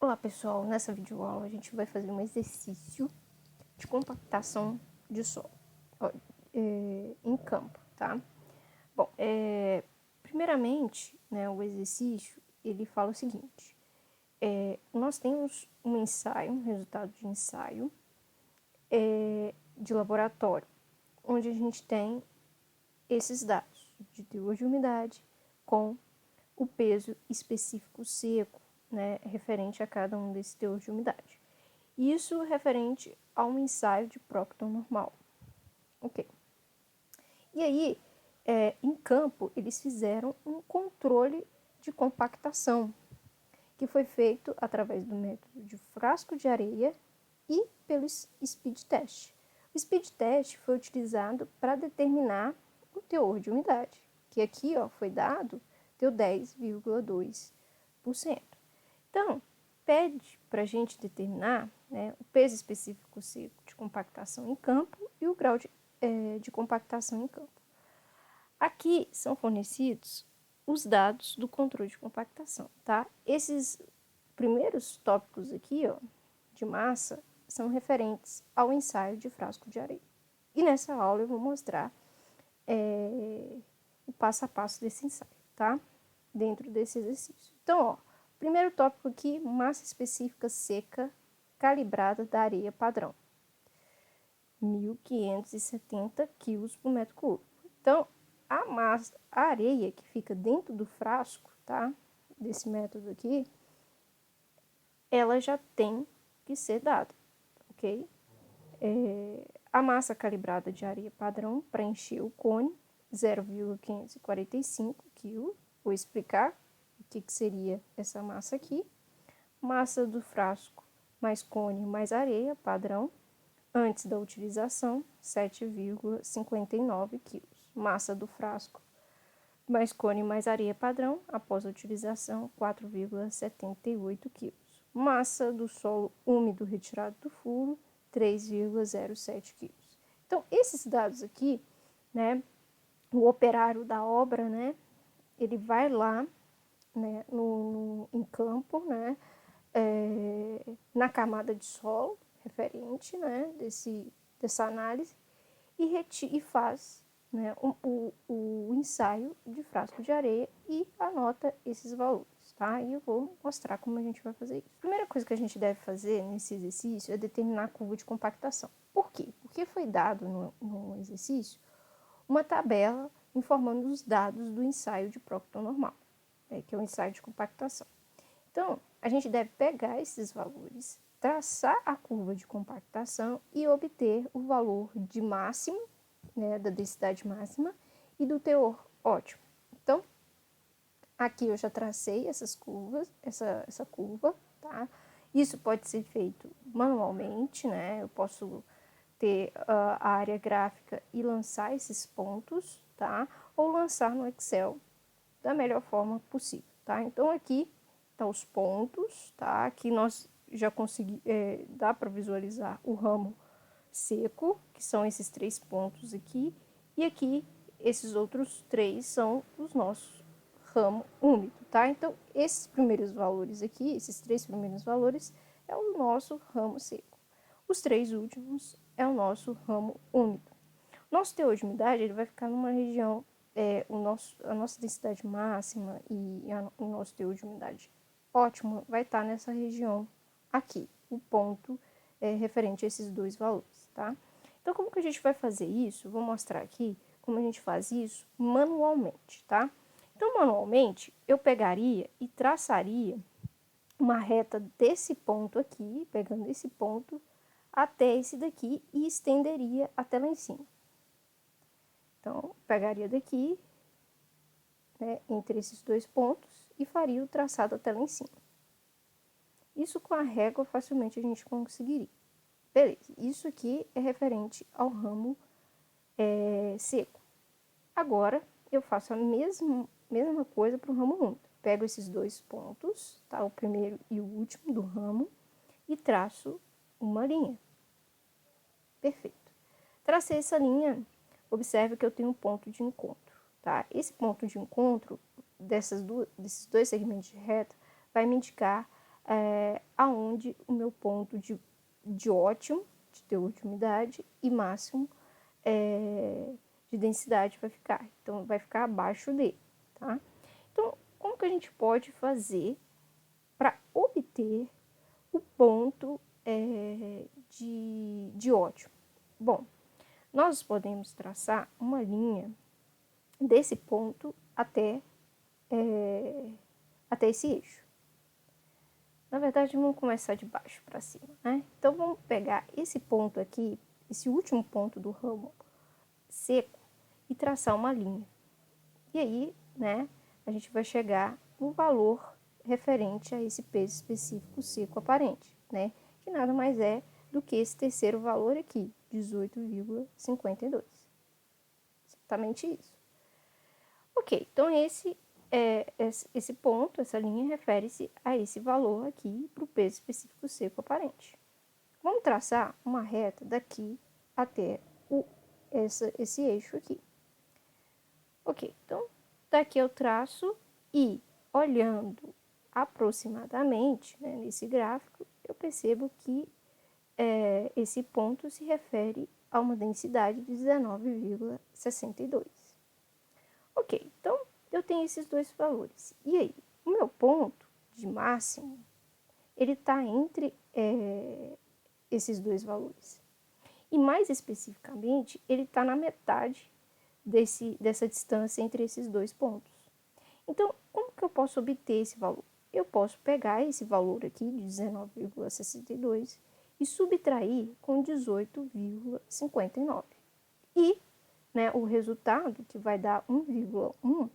Olá pessoal, nessa videoaula a gente vai fazer um exercício de compactação de solo em campo, tá? Bom, primeiramente, né, o exercício ele fala o seguinte: nós temos um ensaio, um resultado de ensaio de laboratório, onde a gente tem esses dados de teor de umidade com o peso específico seco, né, referente a cada um desses teores de umidade. Isso referente a um ensaio de Proctor normal. Ok. E aí, em campo, eles fizeram um controle de compactação, que foi feito através do método de frasco de areia e pelo speed test. O speed test foi utilizado para determinar o teor de umidade, que aqui foi dado, deu 10,2%. Então, pede para a gente determinar, né, o peso específico seco de compactação em campo e o grau de compactação em campo. Aqui são fornecidos os dados do controle de compactação, tá? Esses primeiros tópicos aqui, de massa, são referentes ao ensaio de frasco de areia. E nessa aula eu vou mostrar o passo a passo desse ensaio, tá? Dentro desse exercício. Então, primeiro tópico aqui, massa específica seca calibrada da areia padrão. 1.570 kg por metro cúbico. Então, a areia que fica dentro do frasco, tá? Desse método aqui, ela já tem que ser dada, ok? A massa calibrada de areia padrão para encher o cone, 0,545 kg. Vou explicar o que seria essa massa aqui. Massa do frasco mais cone mais areia padrão, antes da utilização, 7,59 kg. Massa do frasco mais cone mais areia padrão, após a utilização, 4,78 kg. Massa do solo úmido retirado do furo, 3,07 kg. Então, esses dados aqui, né, o operário da obra, né, ele vai lá, né, em campo, né, na camada de solo referente, né, dessa análise e faz, né, o ensaio de frasco de areia e anota esses valores, tá? E eu vou mostrar como a gente vai fazer isso. A primeira coisa que a gente deve fazer nesse exercício é determinar a curva de compactação. Por quê? Porque foi dado no exercício uma tabela informando os dados do ensaio de Proctor normal, que é o ensaio de compactação. Então, a gente deve pegar esses valores, traçar a curva de compactação e obter o valor de máximo, né, da densidade máxima e do teor ótimo. Então, aqui eu já tracei essas curvas, essa curva, tá? Isso pode ser feito manualmente, né? Eu posso ter a área gráfica e lançar esses pontos, tá? Ou lançar no Excel da melhor forma possível, tá? Então, aqui estão os pontos, tá? Aqui nós já conseguimos, dá para visualizar o ramo seco, que são esses 3 pontos aqui, e aqui esses outros 3 são os nossos ramo úmido, tá? Então, esses primeiros valores aqui, esses 3 primeiros valores, é o nosso ramo seco. Os 3 últimos é o nosso ramo úmido. Nosso teor de umidade ele vai ficar numa região, a nossa densidade máxima e o nosso teor de umidade ótimo vai estar nessa região aqui, o ponto referente a esses 2 valores, tá? Então, como que a gente vai fazer isso? Vou mostrar aqui como a gente faz isso manualmente, tá? Então, manualmente, eu pegaria e traçaria uma reta desse ponto aqui, pegando esse ponto até esse daqui e estenderia até lá em cima. Então, pegaria daqui, né, entre esses 2 pontos e faria o traçado até lá em cima. Isso com a régua facilmente a gente conseguiria. Beleza, isso aqui é referente ao ramo seco. Agora, eu faço a mesma coisa para o ramo úmido. Pego esses 2 pontos, tá, o primeiro e o último do ramo, e traço uma linha. Perfeito. Tracei essa linha, observe que eu tenho um ponto de encontro, tá? Esse ponto de encontro desses 2 segmentos de reta vai me indicar onde o meu ponto de ótimo, de teor de umidade, e máximo de densidade vai ficar. Então, vai ficar abaixo dele, tá? Então, como que a gente pode fazer para obter o ponto de ótimo? Bom, nós podemos traçar uma linha desse ponto até esse eixo. Na verdade, vamos começar de baixo para cima, né? Então, vamos pegar esse ponto aqui, esse último ponto do ramo seco, e traçar uma linha. E aí, né, a gente vai chegar no valor referente a esse peso específico seco aparente, né? Que nada mais é do que esse terceiro valor aqui, 18,52. Exatamente isso. Ok, então esse ponto, essa linha, refere-se a esse valor aqui para o peso específico seco aparente. Vamos traçar uma reta daqui até esse eixo aqui. Ok, então daqui eu traço e, olhando aproximadamente, né, nesse gráfico, eu percebo que esse ponto se refere a uma densidade de 19,62. Ok, então eu tenho esses dois valores. E aí, o meu ponto de máximo, ele está entre esses dois valores. E mais especificamente, ele está na metade dessa distância entre esses dois pontos. Então, como que eu posso obter esse valor? Eu posso pegar esse valor aqui de 19,62 e subtrair com 18,59. E, né, o resultado, que vai dar 1,1,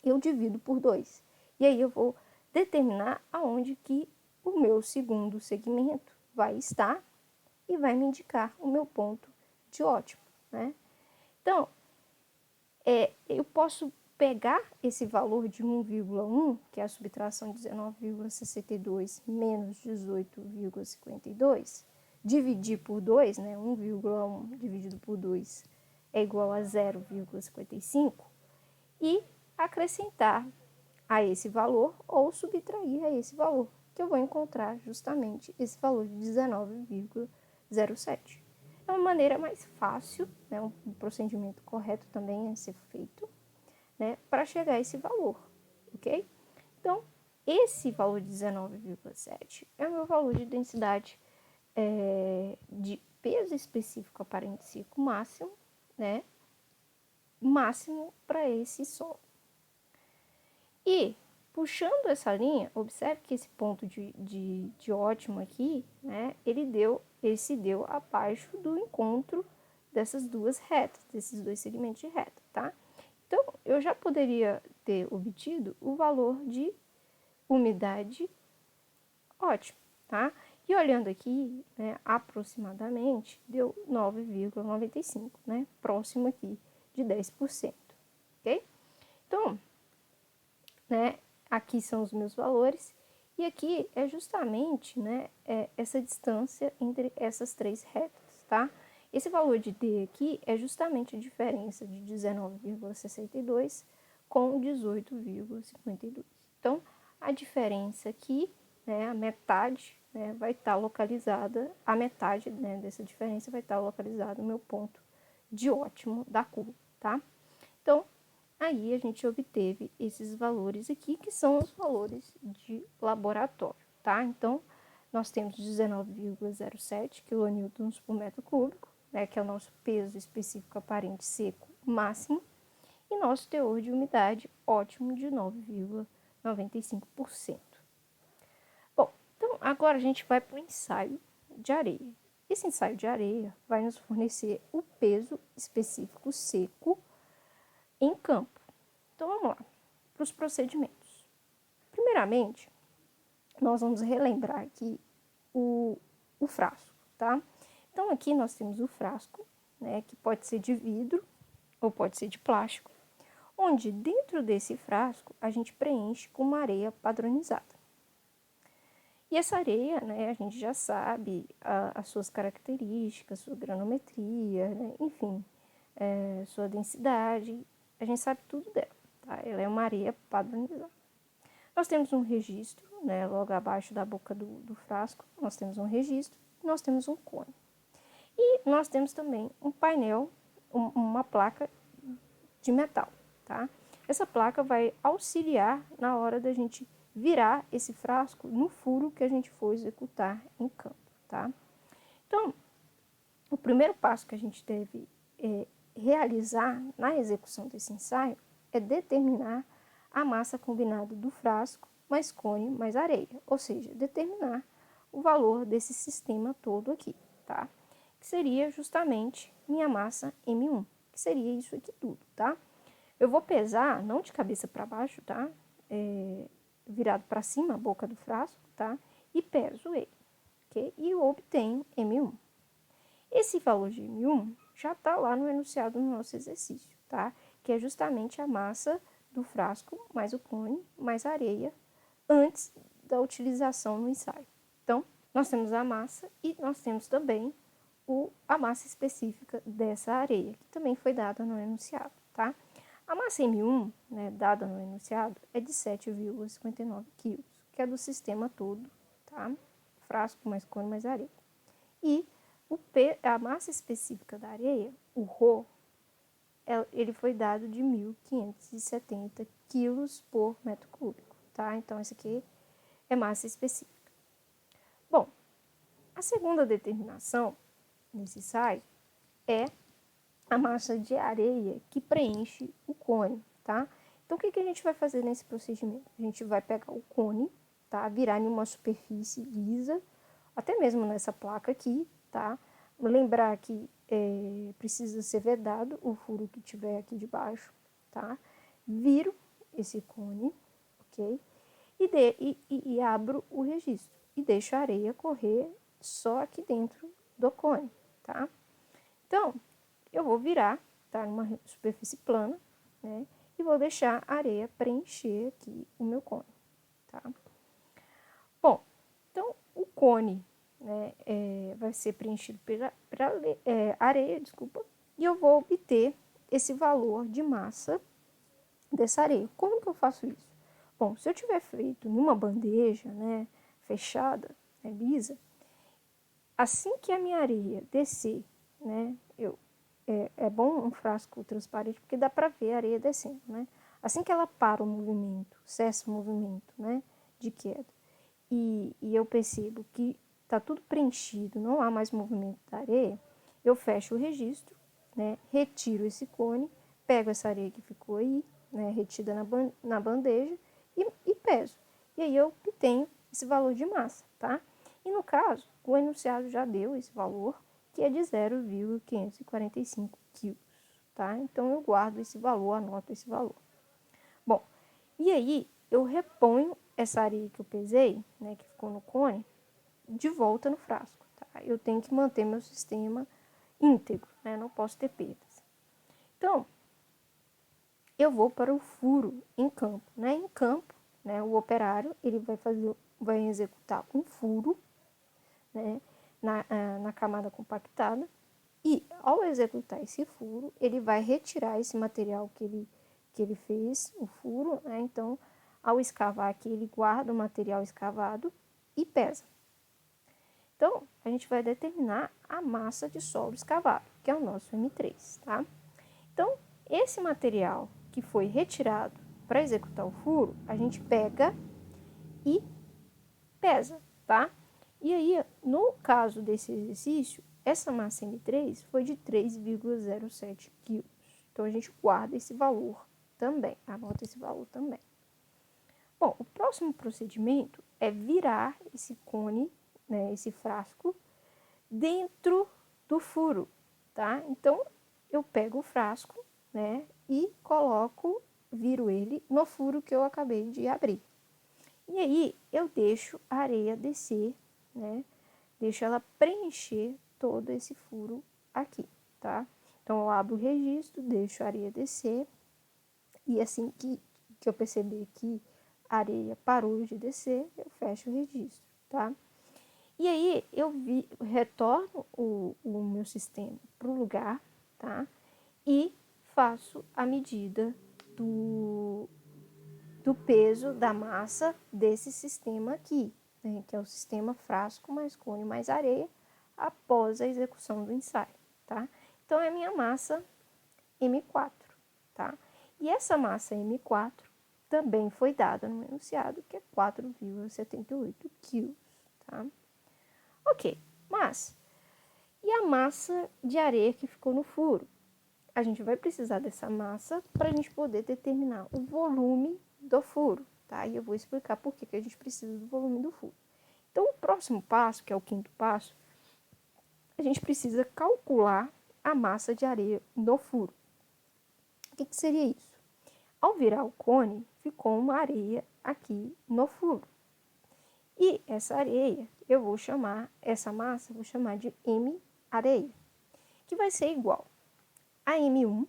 eu divido por 2. E aí eu vou determinar aonde que o meu segundo segmento vai estar e vai me indicar o meu ponto de ótimo, né? Então, eu posso pegar esse valor de 1,1, que é a subtração de 19,62 menos 18,52, dividir por 2, né? 1,1 dividido por 2 é igual a 0,55, e acrescentar a esse valor ou subtrair a esse valor, que eu vou encontrar justamente esse valor de 19,07. É uma maneira mais fácil, né, um procedimento correto também a ser feito, né, para chegar a esse valor, ok? Então, esse valor de 19,7 é o meu valor de densidade de peso específico aparente seco máximo, né, máximo para esse solo. E, puxando essa linha, observe que esse ponto de ótimo aqui, né, ele se deu abaixo do encontro dessas duas retas, desses dois segmentos de reta, tá? Então, eu já poderia ter obtido o valor de umidade ótimo, tá? E olhando aqui, né, aproximadamente, deu 9,95, né? Próximo aqui de 10%, ok? Então, né, aqui são os meus valores, e aqui é justamente, né, essa distância entre essas três retas, tá? Esse valor de D aqui é justamente a diferença de 19,62 com 18,52. Então, a diferença aqui, né, a metade, né, vai estar localizada, a metade, né, dessa diferença vai estar localizada no meu ponto de ótimo da curva, tá? Então, aí a gente obteve esses valores aqui, que são os valores de laboratório, tá? Então, nós temos 19,07 kN por metro cúbico, né, que é o nosso peso específico aparente seco máximo, e nosso teor de umidade ótimo de 9,95%. Bom, então agora a gente vai para o ensaio de areia. Esse ensaio de areia vai nos fornecer o peso específico seco em campo. Então vamos lá, para os procedimentos. Primeiramente, nós vamos relembrar aqui o frasco, tá? Então aqui nós temos o frasco, né, que pode ser de vidro ou pode ser de plástico, onde dentro desse frasco a gente preenche com uma areia padronizada. E essa areia, né, a gente já sabe as suas características, sua granometria, né, enfim, sua densidade, a gente sabe tudo dela, tá? Ela é uma areia padronizada. Nós temos um registro, né, logo abaixo da boca do frasco, nós temos um registro, nós temos um cone. E nós temos também um painel, uma placa de metal, tá? Essa placa vai auxiliar na hora da gente virar esse frasco no furo que a gente for executar em campo, tá? Então, o primeiro passo que a gente deve realizar na execução desse ensaio é determinar a massa combinada do frasco mais cone mais areia, ou seja, determinar o valor desse sistema todo aqui, tá? Que seria justamente minha massa M1, que seria isso aqui tudo, tá? Eu vou pesar, não de cabeça para baixo, tá? Virado para cima, a boca do frasco, tá? E peso ele, ok? E eu obtenho M1. Esse valor de M1 já está lá no enunciado do nosso exercício, tá? Que é justamente a massa do frasco mais o cone mais a areia antes da utilização no ensaio. Então, nós temos a massa e nós temos também a massa específica dessa areia, que também foi dada no enunciado, tá? A massa M1, né, dada no enunciado, é de 7,59 kg, que é do sistema todo, tá? Frasco mais cone mais areia. E a massa específica da areia, o Rho, ele foi dado de 1.570 quilos por metro cúbico, tá? Então, esse aqui é massa específica. Bom, a segunda determinação nesse ensaio é a massa de areia que preenche o cone, tá? Então, o que a gente vai fazer nesse procedimento? A gente vai pegar o cone, tá? Virar em uma superfície lisa, até mesmo nessa placa aqui, tá? Lembrar que precisa ser vedado o furo que tiver aqui de baixo, tá? Viro esse cone, ok? E abro o registro e deixo a areia correr só aqui dentro do cone, tá? Então, eu vou virar, tá? Numa superfície plana, né? E vou deixar a areia preencher aqui o meu cone, tá? Bom, então o cone, né, vai ser preenchido pela areia, desculpa, e eu vou obter esse valor de massa dessa areia. Como que eu faço isso? Bom, se eu tiver feito numa bandeja, né, fechada, né, lisa, assim que a minha areia descer, né, é bom um frasco transparente porque dá para ver a areia descendo, né? Assim que ela para o movimento, cessa o movimento, né, de queda, e eu percebo que está tudo preenchido, não há mais movimento da areia, eu fecho o registro, né, retiro esse cone, pego essa areia que ficou aí, né, retida na bandeja e peso. E aí eu obtenho esse valor de massa, tá? E no caso, o enunciado já deu esse valor, que é de 0,545 quilos, tá? Então eu guardo esse valor, anoto esse valor. Bom, e aí eu reponho essa areia que eu pesei, né, que ficou no cone, de volta no frasco, tá? Eu tenho que manter meu sistema íntegro, né? Não posso ter perdas. Então, eu vou para o furo em campo, né? Em campo, né, o operário, ele vai executar um furo, né, na camada compactada, e ao executar esse furo, ele vai retirar esse material que ele fez, o furo, né? Então, ao escavar aqui, ele guarda o material escavado e pesa. Então, a gente vai determinar a massa de solo escavado, que é o nosso M3, tá? Então, esse material que foi retirado para executar o furo, a gente pega e pesa, tá? E aí, no caso desse exercício, essa massa M3 foi de 3,07 kg. Então, a gente guarda esse valor também, anota esse valor também. Bom, o próximo procedimento é virar esse cone, né, esse frasco, dentro do furo, tá? Então, eu pego o frasco, né, e viro ele no furo que eu acabei de abrir. E aí, eu deixo a areia descer, né, deixo ela preencher todo esse furo aqui, tá? Então, eu abro o registro, deixo a areia descer, e assim que eu perceber que a areia parou de descer, eu fecho o registro, tá? E aí, eu retorno o meu sistema para o lugar, tá? E faço a medida do do peso da massa desse sistema aqui, né, que é o sistema frasco mais cone mais areia, após a execução do ensaio, tá? Então, é a minha massa M4, tá? E essa massa M4 também foi dada no enunciado, que é 4,78 quilos, tá? Ok, mas e a massa de areia que ficou no furo? A gente vai precisar dessa massa para a gente poder determinar o volume do furo, tá? E eu vou explicar por que a gente precisa do volume do furo. Então, o próximo passo, que é o quinto passo, a gente precisa calcular a massa de areia no furo. O que seria isso? Ao virar o cone, ficou uma areia aqui no furo. E essa areia, eu vou chamar, essa massa, eu vou chamar de M areia, que vai ser igual a M1,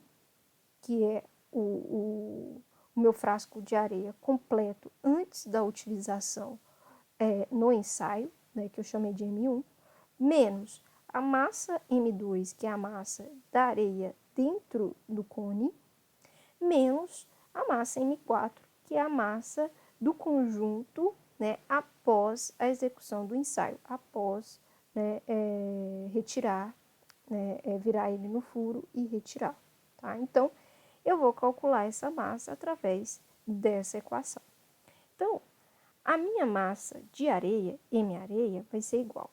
que é o meu frasco de areia completo antes da utilização no ensaio, né, que eu chamei de M1, menos a massa M2, que é a massa da areia dentro do cone, menos a massa M4, que é a massa do conjunto, né, após a execução do ensaio, após, né, retirar, né, virar ele no furo e retirar, tá? Então, eu vou calcular essa massa através dessa equação. Então, a minha massa de areia, M areia, vai ser igual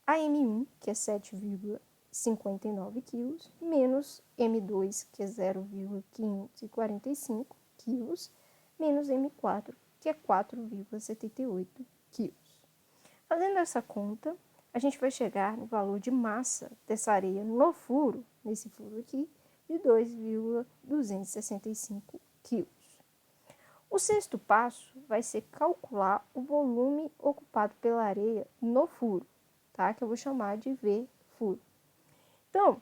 a M1, que é 7,59 kg, menos M2, que é 0,545 kg, menos M4, que é 4,78 kg. Fazendo essa conta, a gente vai chegar no valor de massa dessa areia no furo, nesse furo aqui, de 2,265 kg. O sexto passo vai ser calcular o volume ocupado pela areia no furo, tá? Que eu vou chamar de V furo. Então,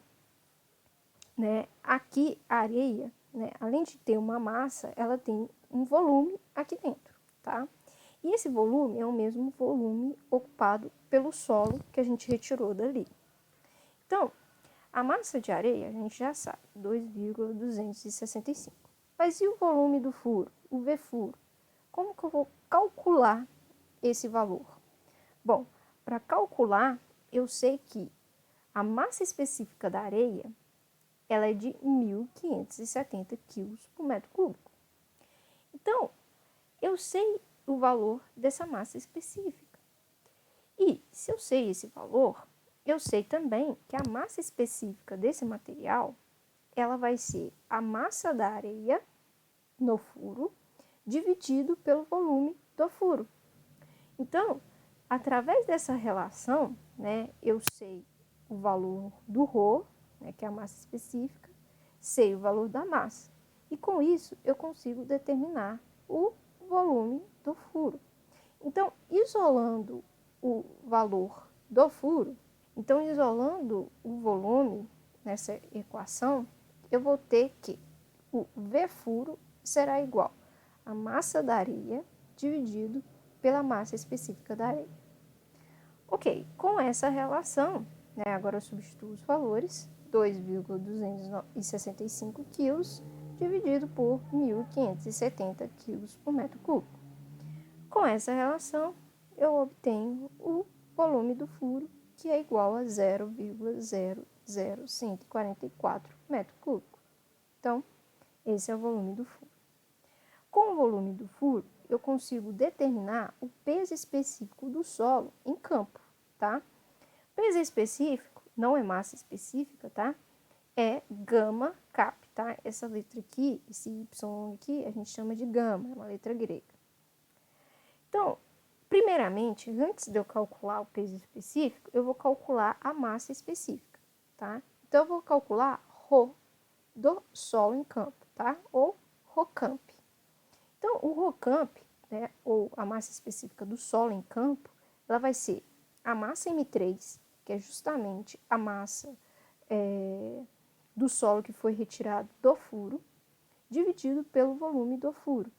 né, aqui a areia, né, além de ter uma massa, ela tem um volume aqui dentro, tá? E esse volume é o mesmo volume ocupado pelo solo que a gente retirou dali. Então, a massa de areia, a gente já sabe, 2,265. Mas e o volume do furo, o V furo? Como que eu vou calcular esse valor? Bom, para calcular, eu sei que a massa específica da areia, ela é de 1.570 kg por metro cúbico. Então, eu sei o valor dessa massa específica. E, se eu sei esse valor, eu sei também que a massa específica desse material, ela vai ser a massa da areia no furo, dividido pelo volume do furo. Então, através dessa relação, né, eu sei o valor do ρ, né, que é a massa específica, sei o valor da massa. E com isso, eu consigo determinar o volume do furo. Então, isolando o valor do furo, então isolando o volume nessa equação, eu vou ter que o V furo será igual a massa da areia dividido pela massa específica da areia. Ok, com essa relação, né, agora eu substituo os valores, 2,265 kg dividido por 1.570 kg por metro cúbico. Com essa relação, eu obtenho o volume do furo, que é igual a 0,00144 metro cúbico. Então, esse é o volume do furo. Com o volume do furo, eu consigo determinar o peso específico do solo em campo, tá? Peso específico não é massa específica, tá? É gama cap, tá? Essa letra aqui, esse Y aqui, a gente chama de gama, é uma letra grega. Então, primeiramente, antes de eu calcular o peso específico, eu vou calcular a massa específica, tá? Então, eu vou calcular ρ do solo em campo, tá? Ou ρcamp. Então, o ρcamp, né, ou a massa específica do solo em campo, ela vai ser a massa M3, que é justamente a massa do solo que foi retirado do furo, dividido pelo volume do furo.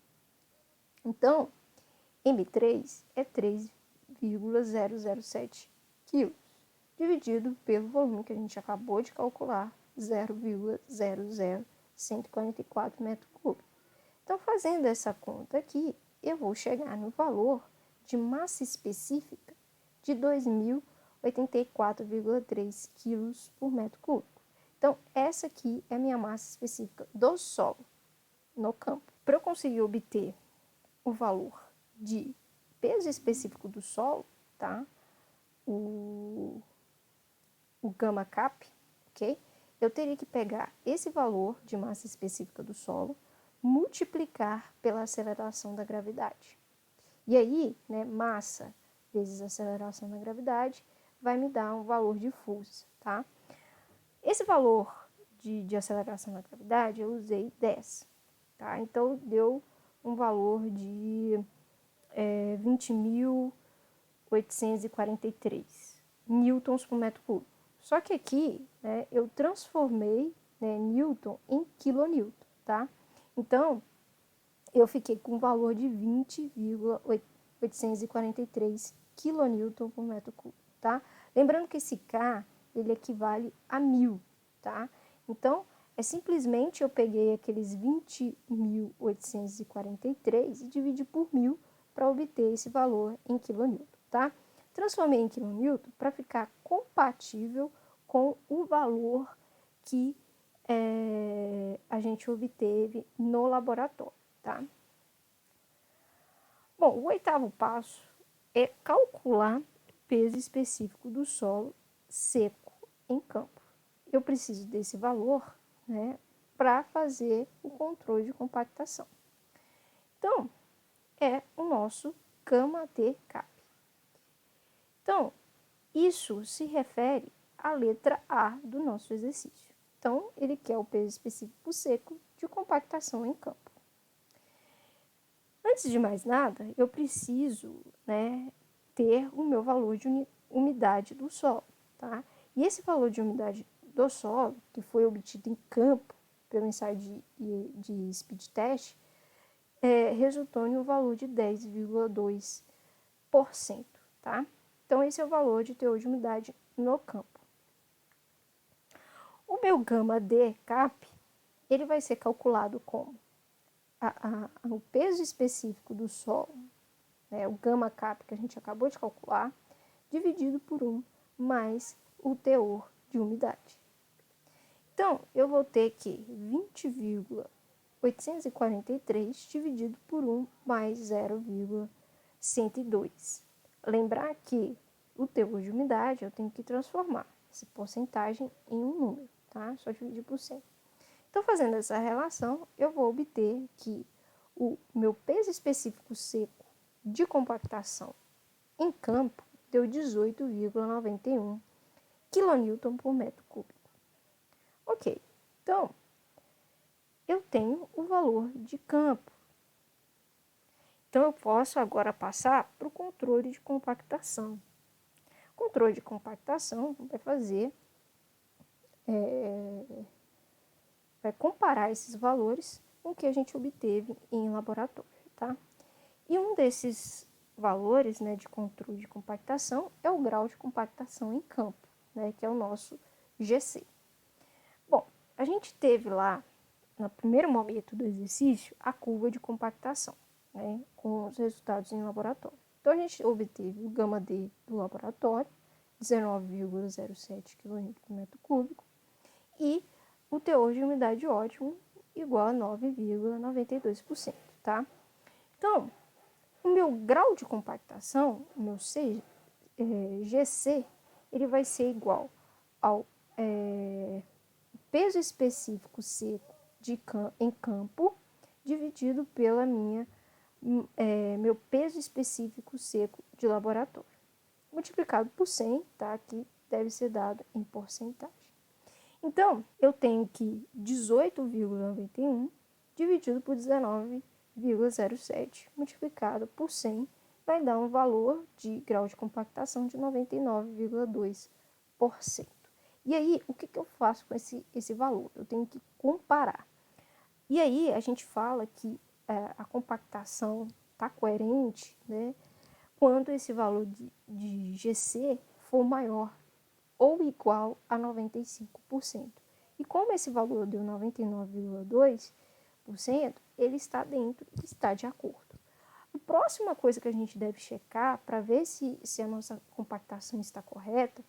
Então, M3 é 3,007 kg, dividido pelo volume que a gente acabou de calcular, 0,00144 metro cúbico. Então, fazendo essa conta aqui, eu vou chegar no valor de massa específica de 2.084,3 quilos por metro cúbico. Então, essa aqui é a minha massa específica do solo no campo. Para eu conseguir obter o valor de peso específico do solo, tá? O gama cap, ok? Eu teria que pegar esse valor de massa específica do solo, multiplicar pela aceleração da gravidade. E aí, né, massa vezes aceleração da gravidade vai me dar um valor de força, tá? Esse valor de aceleração da gravidade eu usei 10, tá? Então, deu um valor de 20.843 newtons por metro cúbico. Só que aqui, né, eu transformei, né, newton em quilonewton, tá? Então, eu fiquei com um valor de 20,843 quilonewton por metro cúbico, tá? Lembrando que esse K, ele equivale a 1.000, tá? Então, é simplesmente eu peguei aqueles 20.843 e dividi por 1.000 para obter esse valor em quilonewton, tá? Transformei em quilonewton para ficar compatível com o valor que a gente obteve no laboratório, tá? Bom, o oitavo passo é calcular o peso específico do solo seco em campo. Eu preciso desse valor, né, para fazer o controle de compactação. Então, é o nosso gama de cap. Então, isso se refere à letra A do nosso exercício. Então, ele quer o peso específico seco de compactação em campo. Antes de mais nada, eu preciso, né, ter o meu valor de umidade do solo, tá? E esse valor de umidade do solo, que foi obtido em campo pelo ensaio de speed test, resultou em um valor de 10,2%, tá? Então, esse é o valor de teor de umidade no campo. O meu gama D cap, ele vai ser calculado como o peso específico do solo, né, o gama cap que a gente acabou de calcular, dividido por 1 mais o teor de umidade. Então, eu vou ter que 20,843 dividido por 1 mais 0,102. Lembrar que o teor de umidade eu tenho que transformar essa porcentagem em um número, tá? Só dividir por 100. Então, fazendo essa relação, eu vou obter que o meu peso específico seco de compactação em campo deu 18,91 kN por metro cúbico. Ok, então, eu tenho o valor de campo. Então, eu posso agora passar para o controle de compactação. O controle de compactação vai fazer... vai comparar esses valores com o que a gente obteve em laboratório, tá? E um desses valores, né, de controle de compactação é o grau de compactação em campo, né, que é o nosso GC. Bom, a gente teve lá, no primeiro momento do exercício, a curva de compactação, né, com os resultados em laboratório. Então, a gente obteve o gama D do laboratório, 19,07 kN por metro cúbico, e o teor de umidade ótimo igual a 9,92%, tá? Então, o meu grau de compactação, o meu GC, ele vai ser igual ao peso específico seco em campo dividido pela meu peso específico seco de laboratório, multiplicado por 100, tá? Que deve ser dado em porcentagem. Então, eu tenho que 18,91 dividido por 19,07 multiplicado por 100 vai dar um valor de grau de compactação de 99,2%. E aí, o que eu faço com esse valor? Eu tenho que comparar. E aí, a gente fala que a compactação está coerente, né, quando esse valor de GC for maior ou igual a 95%. E como esse valor deu 99,2%, ele está dentro, está de acordo. A próxima coisa que a gente deve checar para ver se a nossa compactação está correta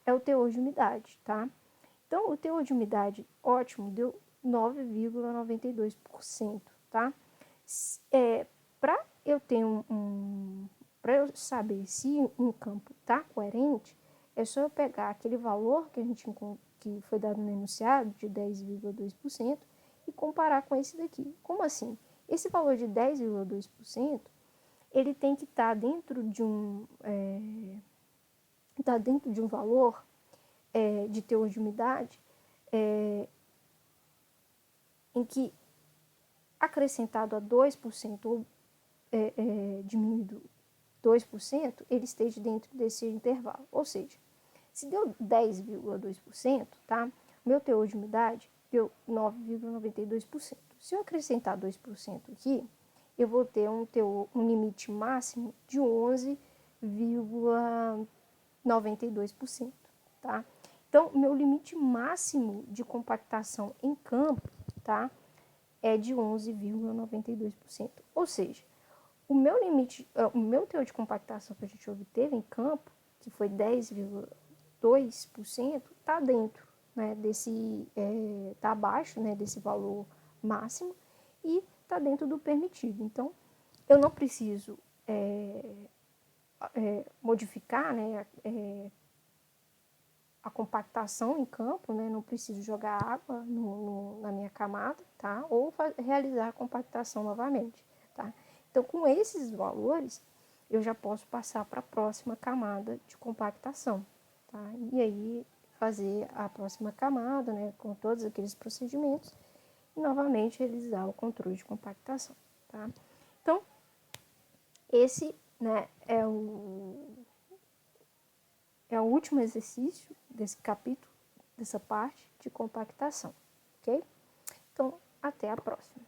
é o teor de umidade, tá? Então, o teor de umidade ótimo deu 9,92%, tá? Para eu ter para eu saber se um campo está coerente, é só eu pegar aquele valor que foi dado no enunciado, de 10,2%, e comparar com esse daqui. Como assim? Esse valor de 10,2%, ele tem que estar dentro de um valor de teor de umidade em que acrescentado a 2% ou diminuído 2%, ele esteja dentro desse intervalo. Ou seja, se deu 10,2%, tá? Meu teor de umidade deu 9,92%. Se eu acrescentar 2% aqui, eu vou ter um limite máximo de 11,92%, tá? Então, meu limite máximo de compactação em campo, tá, é de 11,92%. Ou seja, o meu teor de compactação que a gente obteve em campo, que foi 10,2%, está dentro, né, está abaixo, né, desse valor máximo e está dentro do permitido. Então, eu não preciso modificar, né, a compactação em campo, né, não preciso jogar água na minha camada, tá, ou realizar a compactação novamente, tá. Então, com esses valores, eu já posso passar para a próxima camada de compactação, tá? E aí fazer a próxima camada, né, com todos aqueles procedimentos e novamente realizar o controle de compactação, tá? Então, esse, né, é o último exercício desse capítulo, dessa parte de compactação, ok? Então, até a próxima.